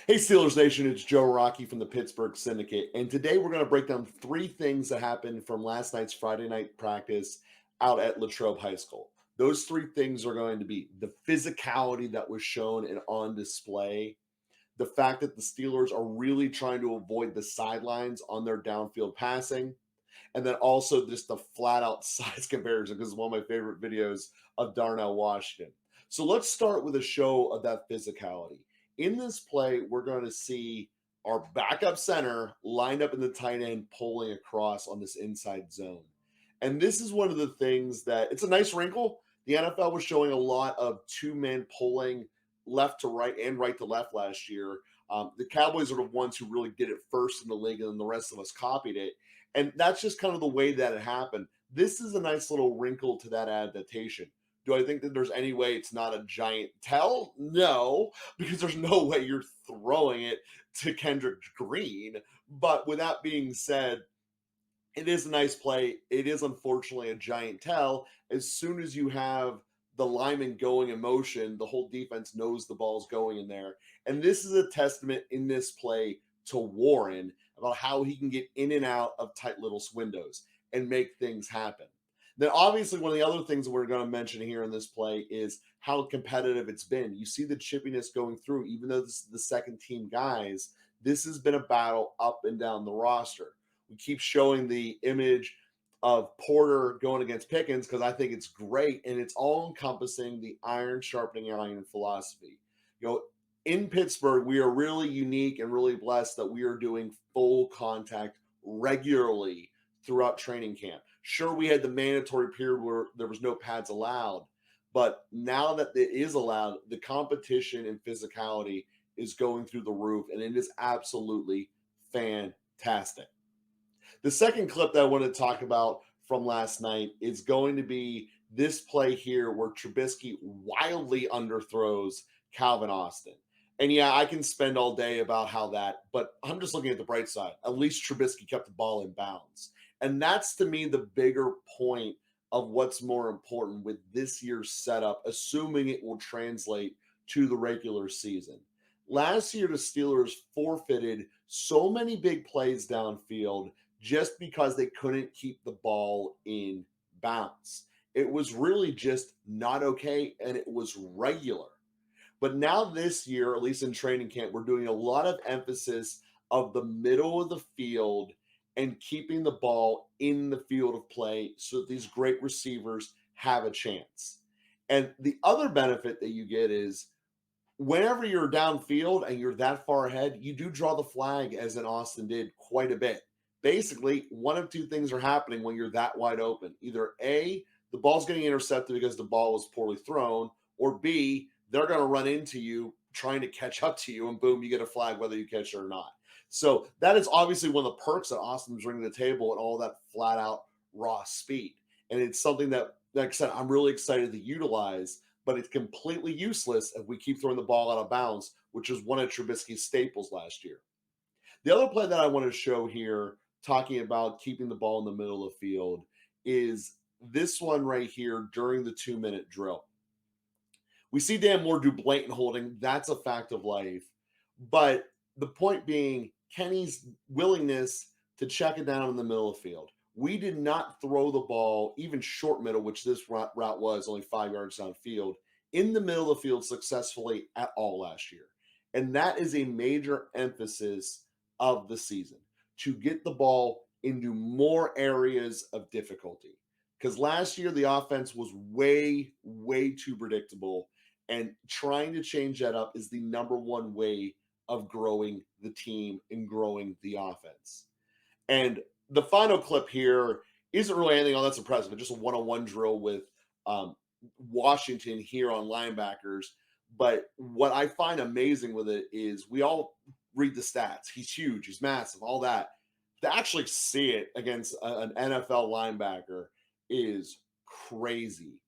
Hey, Steelers Nation, it's Joe Rocky from the Pittsburgh Syndicate. And today we're going to break down three things that happened from last night's Friday night practice out at Latrobe High School. Those three things are going to be the physicality that was shown and on display, the fact that the Steelers are really trying to avoid the sidelines on their downfield passing, and then also just the flat out size comparison because it's one of my favorite videos of Darnell Washington. So let's start with a show of that physicality. In this play, we're going to see our backup center lined up in the tight end pulling across on this inside zone. And this is one of the things that it's a nice wrinkle. The NFL was showing a lot of two-man pulling left to right and right to left last year. The Cowboys are the ones who really did it first in the league, and then the rest of us copied it. And that's just kind of the way that it happened. This is a nice little wrinkle to that adaptation. Do I think that there's any way it's not a giant tell? No, because there's no way you're throwing it to Kendrick Green. But with that being said, it is a nice play. It is unfortunately a giant tell. As soon as you have the lineman going in motion, the whole defense knows the ball's going in there. And this is a testament in this play to Warren about how he can get in and out of tight little windows and make things happen. Then, obviously, one of the other things that we're going to mention here in this play is how competitive it's been. You see the chippiness going through, even though this is the second team guys, this has been a battle up and down the roster. We keep showing the image of Porter going against Pickens because I think it's great, and it's all encompassing the iron sharpening iron philosophy. In Pittsburgh, we are really unique and really blessed that we are doing full contact regularly throughout training camp. Sure, we had the mandatory period where there was no pads allowed, but now that it is allowed, the competition and physicality is going through the roof, and it is absolutely fantastic. The second clip that I want to talk about from last night is going to be this play here where Trubisky wildly underthrows Calvin Austin. And yeah, I can spend all day about how that, but I'm just looking at the bright side. At least Trubisky kept the ball in bounds. And that's to me the bigger point of what's more important with this year's setup, assuming it will translate to the regular season. Last year, the Steelers forfeited so many big plays downfield just because they couldn't keep the ball in bounds. It was really just not okay, and it was regular. But now this year, at least in training camp, we're doing a lot of emphasis of the middle of the field and keeping the ball in the field of play so that these great receivers have a chance. And the other benefit that you get is whenever you're downfield and you're that far ahead, you do draw the flag, as in Austin did, quite a bit. Basically, one of two things are happening when you're that wide open. Either A, the ball's getting intercepted because the ball was poorly thrown, or B, they're going to run into you trying to catch up to you, and boom, you get a flag whether you catch it or not. So that is obviously one of the perks that Austin's bringing to the table and all that flat out raw speed. And it's something that, like I said, I'm really excited to utilize, but it's completely useless if we keep throwing the ball out of bounds, which is one of Trubisky's staples last year. The other play that I want to show here, talking about keeping the ball in the middle of the field, is this one right here during the 2-minute drill. We see Dan Moore do blatant holding. That's a fact of life. But the point being, Kenny's willingness to check it down in the middle of the field. We did not throw the ball, even short middle, which this route was, only 5 yards downfield, in the middle of the field successfully at all last year. And that is a major emphasis of the season, to get the ball into more areas of difficulty. Because last year, the offense was way, way too predictable. And trying to change that up is the number one way of growing the team and growing the offense. And the final clip here isn't really anything all that's impressive. It's just a one-on-one drill with Washington here on linebackers. But what I find amazing with it is we all read the stats. He's huge. He's massive, all that. To actually see it against an NFL linebacker is crazy.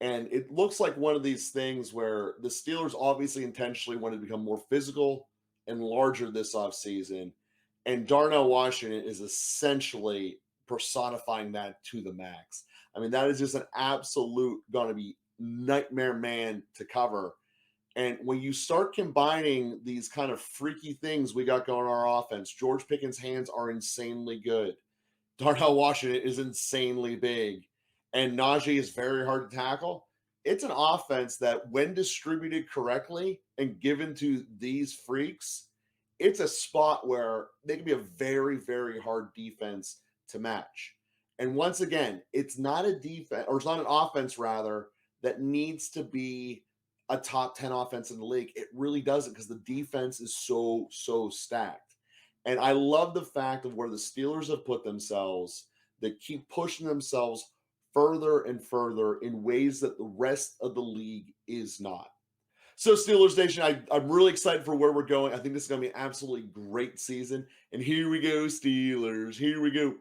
And it looks like one of these things where the Steelers obviously intentionally wanted to become more physical and larger this offseason. And Darnell Washington is essentially personifying that to the max. I mean, that is just an absolute going to be nightmare man to cover. And when you start combining these kind of freaky things we got going on our offense, George Pickens' hands are insanely good. Darnell Washington is insanely big, and Najee is very hard to tackle. It's an offense that, when distributed correctly and given to these freaks, it's a spot where they can be a very, very hard defense to match. And once again, it's not a defense, or it's not an offense, rather, that needs to be a top 10 offense in the league. It really doesn't, because the defense is so, so stacked. And I love the fact of where the Steelers have put themselves, that keep pushing themselves further and further in ways that the rest of the league is not. So, Steelers Nation, I'm really excited for where we're going. I think this is going to be an absolutely great season. And here we go, Steelers. Here we go.